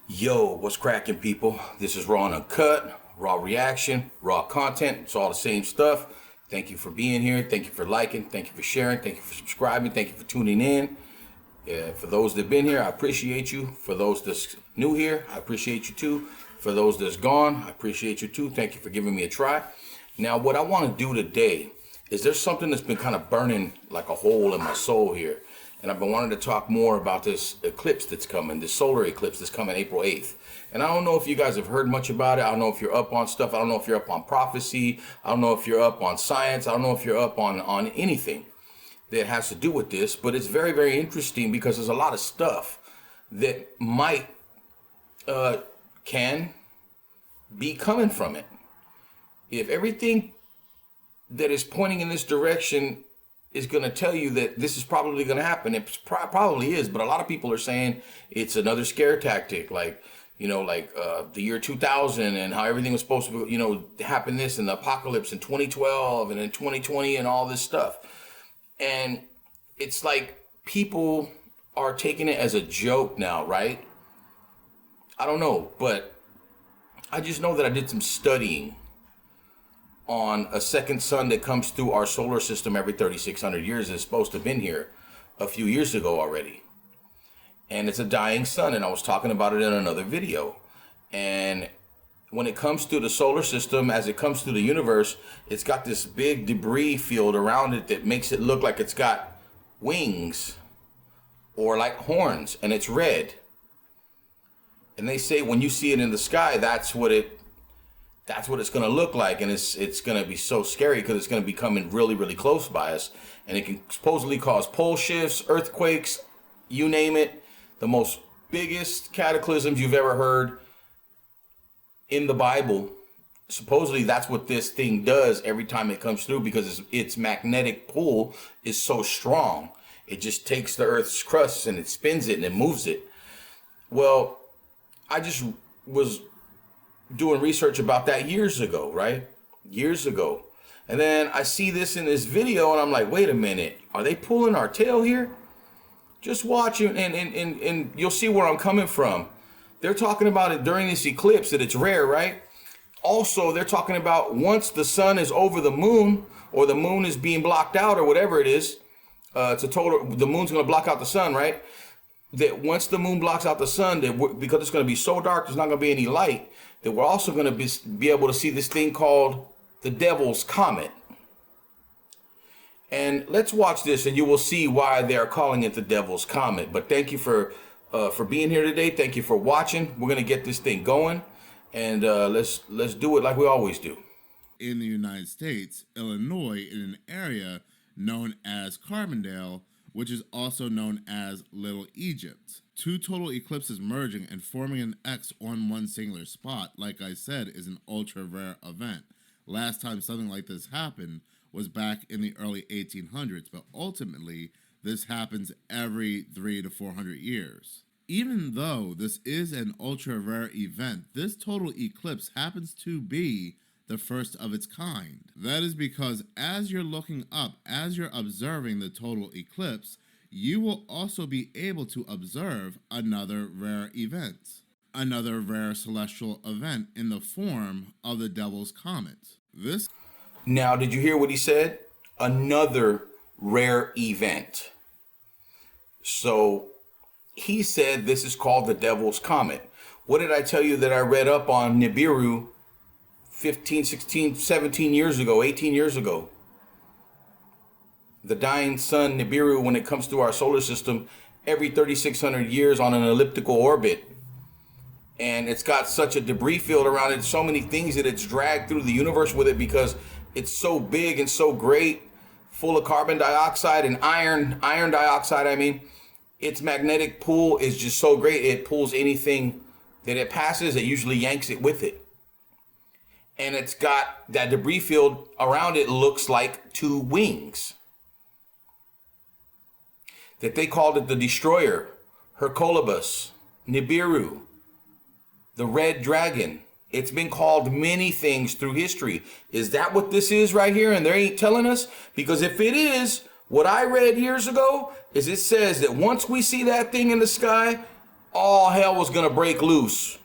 Yo, what's cracking, people? This is Raw and Uncut, raw reaction, raw content. It's all the same stuff. Thank you for being here. Thank you for liking. Thank you for sharing. Thank you for subscribing. Thank you for tuning in. For those that have been here, I appreciate you. For those that's new here, I appreciate you too. For those that's gone, I appreciate you too. Thank you for giving me a try. Now, what I want to do today is there's something that's been kind of burning like a hole in my soul here. And I've been wanting to talk more about this eclipse that's coming, this solar eclipse that's coming April 8th. And I don't know if you guys have heard much about it. I don't know if you're up on stuff. I don't know if you're up on prophecy. I don't know if you're up on science. I don't know if you're up on anything that has to do with this. But it's very, very interesting because there's a lot of stuff that might, can be coming from it. If everything that is pointing in this direction is going to tell you that this is probably going to happen. It probably is, but a lot of people are saying it's another scare tactic, like the year 2000 and how everything was supposed to, happen this and the apocalypse in 2012 and in 2020 and all this stuff. And it's like people are taking it as a joke now, right? I don't know, but I just know that I did some studying on a second sun that comes through our solar system every 3,600 years. It's supposed to have been here a few years ago already. And it's a dying sun, and I was talking about it in another video. And when it comes to the solar system, as it comes through the universe, it's got this big debris field around it that makes it look like it's got wings or like horns, and it's red. And they say when you see it in the sky, that's what it's going to look like, and it's going to be so scary because it's going to be coming really, really close by us, and it can supposedly cause pole shifts, earthquakes, you name it. The most biggest cataclysms you've ever heard in the Bible. Supposedly that's what this thing does every time it comes through, because its magnetic pull is so strong. It just takes the Earth's crust and it spins it and it moves it. Well, I just was doing research about that years ago, right? Years ago. And then I see this in this video and I'm like, wait a minute, are they pulling our tail here? Just watch it and you'll see where I'm coming from. They're talking about it during this eclipse, that it's rare, right? Also, they're talking about once the sun is over the moon, or the moon is being blocked out, or whatever it is, the moon's going to block out the sun, right? That once the moon blocks out the sun, because it's going to be so dark, there's not going to be any light, that we're also going to be able to see this thing called the Devil's Comet. And let's watch this and you will see why they're calling it the Devil's Comet. But thank you for being here today. Thank you for watching. We're going to get this thing going, and let's do it like we always do. In the United States, Illinois, in an area known as Carbondale, which is also known as Little Egypt. Two total eclipses merging and forming an X on one singular spot, like I said, is an ultra rare event. Last time something like this happened was back in the early 1800s, but ultimately this happens every 300 to 400 years. Even though this is an ultra rare event, this total eclipse happens to be the first of its kind. That is because as you're looking up, as you're observing the total eclipse, you will also be able to observe another rare event, another rare celestial event in the form of the Devil's Comet. Now, did you hear what he said? Another rare event. So he said this is called the Devil's Comet. What did I tell you that I read up on Nibiru 15, 16, 17 years ago, 18 years ago? The dying sun Nibiru, when it comes to our solar system, every 3,600 years on an elliptical orbit. And it's got such a debris field around it, so many things that it's dragged through the universe with it, because it's so big and so great, full of carbon dioxide and iron dioxide. I mean, its magnetic pull is just so great. It pulls anything that it passes. It usually yanks it with it. And it's got that debris field around it, looks like two wings. That they called it the Destroyer, Hercolobus, Nibiru, the Red Dragon. It's been called many things through history. Is that what this is right here? And they ain't telling us? Because if it is, what I read years ago is it says that once we see that thing in the sky, all hell was going to break loose.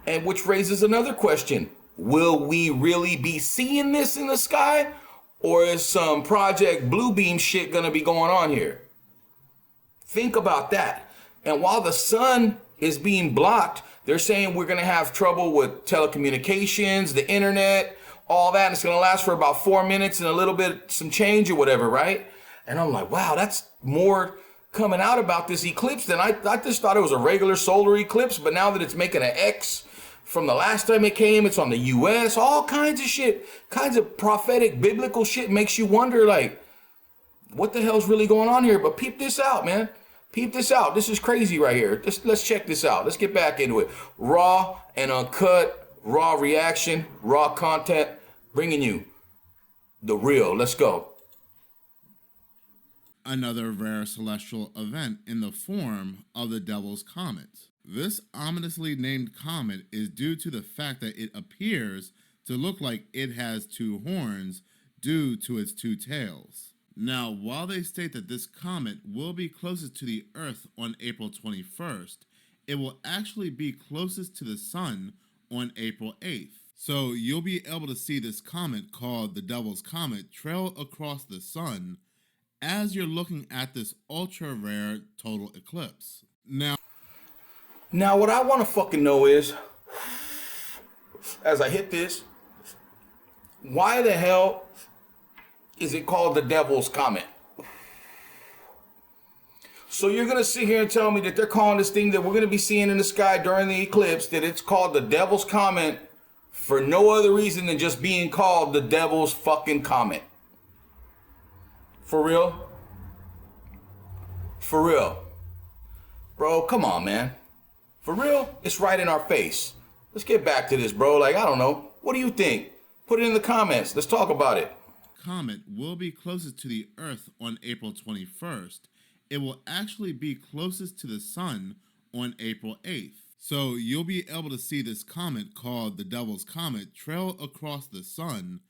And which raises another question. Will we really be seeing this in the sky? Or is some Project Bluebeam shit going to be going on here? Think about that. And while the sun is being blocked, they're saying we're going to have trouble with telecommunications, the internet, all that. And it's going to last for about 4 minutes and a little bit, some change or whatever, right? And I'm like, wow, that's more coming out about this eclipse than I just thought it was a regular solar eclipse. But now that it's making an X from the last time it came, it's on the US, all kinds of shit, kinds of prophetic, biblical shit makes you wonder, like, what the hell's really going on here? But peep this out, man. Peep this out. This is crazy right here. Let's check this out. Let's get back into it. Raw and uncut, raw reaction, raw content, bringing you the real. Let's go. Another rare celestial event in the form of the Devil's Comet. This ominously named comet is due to the fact that it appears to look like it has two horns due to its two tails. Now, while they state that this comet will be closest to the Earth on April 21st, it will actually be closest to the Sun on April 8th. So you'll be able to see this comet called the Devil's Comet trail across the Sun as you're looking at this ultra rare total eclipse. Now what I want to fucking know is, as I hit this, why the hell is it called the Devil's Comet? So you're going to sit here and tell me that they're calling this thing that we're going to be seeing in the sky during the eclipse, that it's called the Devil's Comet for no other reason than just being called the Devil's fucking Comet. For real? For real. Bro, come on, man. For real? It's right in our face. Let's get back to this, bro. Like, I don't know. What do you think? Put it in the comments. Let's talk about it. Comet will be closest to the Earth on April 21st. It will actually be closest to the Sun on April 8th. So you'll be able to see this comet called the Devil's Comet trail across the Sun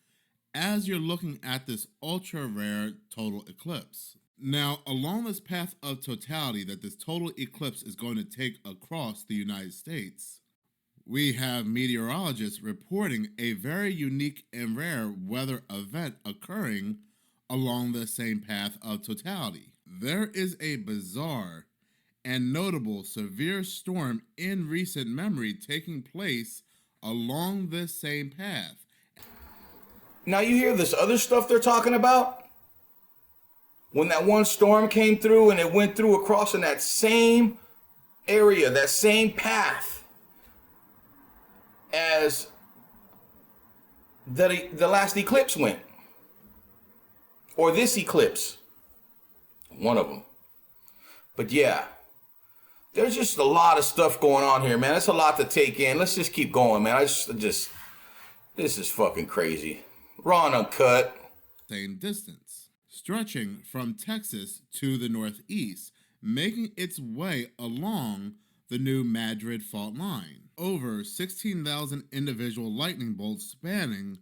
as you're looking at this ultra rare total eclipse. Now, along this path of totality that this total eclipse is going to take across the United States, we have meteorologists reporting a very unique and rare weather event occurring along the same path of totality. There is a bizarre and notable severe storm in recent memory taking place along this same path. Now you hear this other stuff they're talking about? When that one storm came through and it went through across in that same area, that same path as the last eclipse went. Or this eclipse. One of them. But yeah, there's just a lot of stuff going on here, man. It's a lot to take in. Let's just keep going, man. This is fucking crazy. Raw and uncut. Same distance, stretching from Texas to the northeast, making its way along the new Madrid fault line. Over 16,000 individual lightning bolts spanning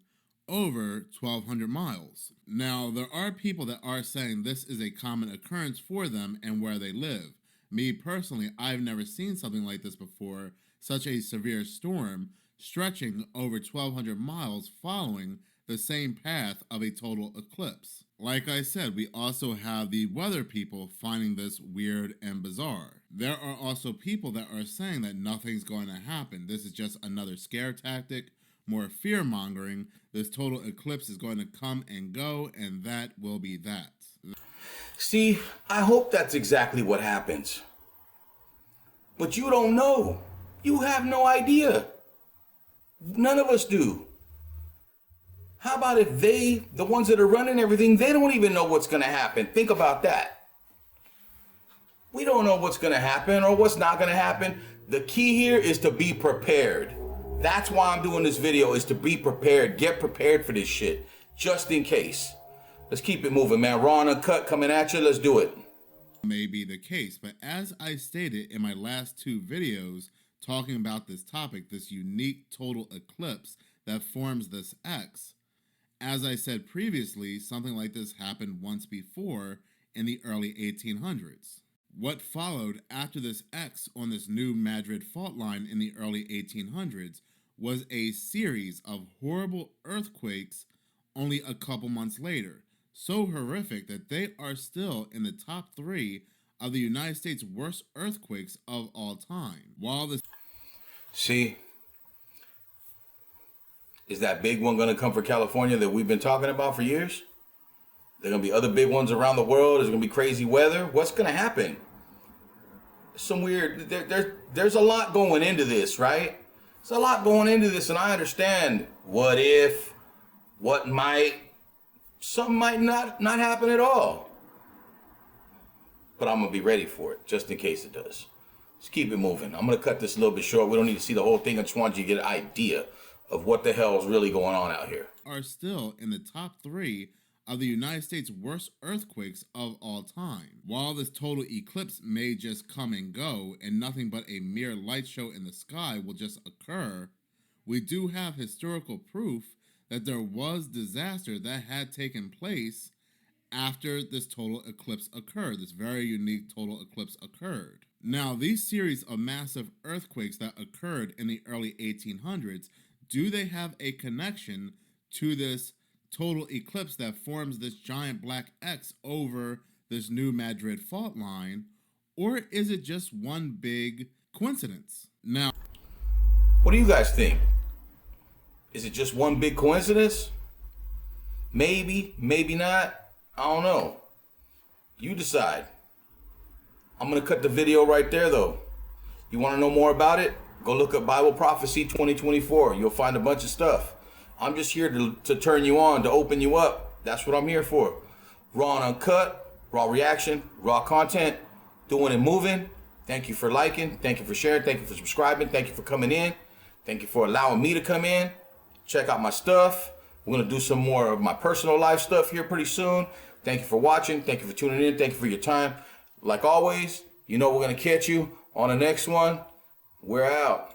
over 1,200 miles. Now, there are people that are saying this is a common occurrence for them and where they live. Me personally, I've never seen something like this before, such a severe storm stretching over 1,200 miles following the same path of a total eclipse. Like I said, we also have the weather people finding this weird and bizarre. There are also people that are saying that nothing's going to happen. This is just another scare tactic, more fear-mongering. This total eclipse is going to come and go, and that will be that. See, I hope that's exactly what happens. But you don't know. You have no idea. None of us do. How about if the ones that are running everything, they don't even know what's going to happen? Think about that. We don't know what's going to happen or what's not going to happen. The key here is to be prepared. That's why I'm doing this video, is to be prepared. Get prepared for this shit, just in case. Let's keep it moving, man. Raw and uncut coming at you. Let's do it. May be the case, but as I stated in my last two videos talking about this topic, this unique total eclipse that forms this X, as I said previously, something like this happened once before in the early 1800s. What followed after this X on this new Madrid fault line in the early 1800s was a series of horrible earthquakes only a couple months later, so horrific that they are still in the top 3 of the United States' worst earthquakes of all time. See, is that big one going to come for California that we've been talking about for years? There going to be other big ones around the world? There's going to be crazy weather? What's going to happen? Some weird, there's a lot going into this, right? There's a lot going into this, and I understand what if, what might, something might not happen at all. But I'm going to be ready for it, just in case it does. Let's keep it moving. I'm going to cut this a little bit short. We don't need to see the whole thing. I just want you to get an idea of what the hell is really going on out here. Are still in the top 3 of the United States' worst earthquakes of all time. While this total eclipse may just come and go and nothing but a mere light show in the sky will just occur, we do have historical proof that there was disaster that had taken place after this total eclipse occurred. This very unique total eclipse occurred. Now, these series of massive earthquakes that occurred in the early 1800s, do they have a connection to this total eclipse that forms this giant black X over this new Madrid fault line, or is it just one big coincidence? Now, what do you guys think? Is it just one big coincidence? Maybe, maybe not. I don't know. You decide. I'm going to cut the video right there, though. You want to know more about it? Go look up Bible Prophecy 2024. You'll find a bunch of stuff. I'm just here to turn you on, to open you up. That's what I'm here for. Raw and uncut, raw reaction, raw content, doing and moving. Thank you for liking. Thank you for sharing. Thank you for subscribing. Thank you for coming in. Thank you for allowing me to come in. Check out my stuff. We're going to do some more of my personal life stuff here pretty soon. Thank you for watching. Thank you for tuning in. Thank you for your time. Like always, you know we're going to catch you on the next one. We're out.